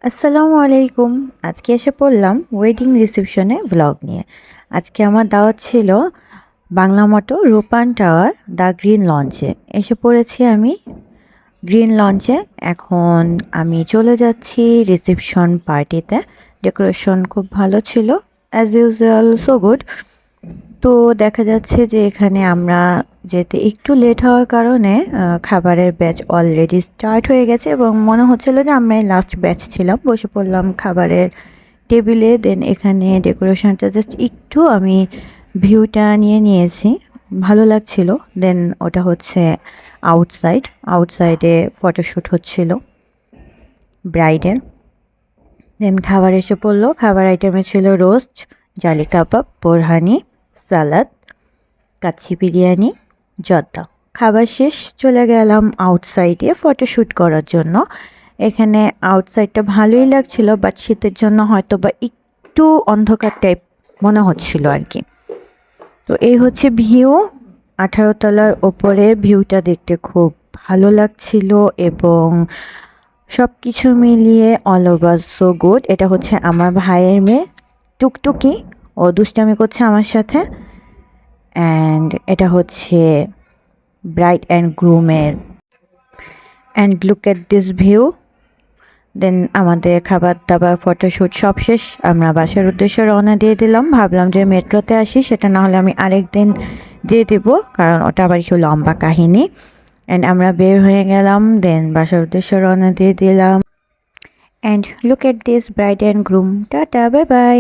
আসসালামু আলাইকুম। আজকে এসে পড়লাম ওয়েডিং রিসেপশনে ভ্লগ নিয়ে। আজকে আমার দাওয়াত ছিল বাংলা মটো রূপান টাওয়ার দ্য গ্রিন লঞ্চে। এসে পড়েছি আমি গ্রিন লঞ্চে। এখন আমি চলে যাচ্ছি রিসেপশন পার্টিতে। ডেকোরেশন খুব ভালো ছিল, অ্যাজ ইউজুয়াল সো গুড। তো দেখা যাচ্ছে যে এখানে আমরা যেতে একটু লেট হওয়ার কারণে খাবারের ব্যাচ অলরেডি স্টার্ট হয়ে গেছে এবং মনে হচ্ছিল যে আমরাই লাস্ট ব্যাচ ছিলাম। বসে পড়লাম খাবারের টেবিলে। দেন এখানে ডেকোরেশনটা জাস্ট একটু আমি ভিউটা নিয়েছি, ভালো লাগছিল। দেন ওটা হচ্ছে আউটসাইডে ফটোশ্যুট হচ্ছিল ব্রাইডের। দেন খাবার এসে পড়লো। খাবার আইটেমে ছিল রোস্ট, জালি কাবাব, বোরহানি, সালাদ, কাচ্চি বিরিয়ানি, জর্দা। খাবার শেষ, চলে গেলাম আউটসাইডে ফটোশ্যুট করার জন্য। এখানে আউটসাইডটা ভালোই লাগছিল, বাট শীতের জন্য হয়তো বা একটু অন্ধকার টাইপ মনে হচ্ছিল আর কি। তো এই হচ্ছে ভিউ। 18 তলার ওপরে ভিউটা দেখতে খুব ভালো লাগছিল এবং সব কিছু মিলিয়ে অল ওভার সো গুড। এটা হচ্ছে আমার ভাইয়ের মেয়ে টুকটুকি, ও দুষ্টামি করছে আমার সাথে। অ্যান্ড এটা হচ্ছে ব্রাইড অ্যান্ড গ্রুমের। And look at this view. Then আমাদের খাবার দাবার ফটোশ্যুট সব শেষ, আমরা বাসার উদ্দেশ্যে রওনা দিয়ে দিলাম। ভাবলাম যে মেট্রোতে আসি, সেটা না হলে আমি আরেকদিন দিয়ে দেব, কারণ ওটা আবার একটু লম্বা কাহিনী। অ্যান্ড আমরা বের হয়ে গেলাম, দেন বাসার উদ্দেশ্যে রওনা দিয়ে দিলাম। And look at this bride and groom. Tata, bye by.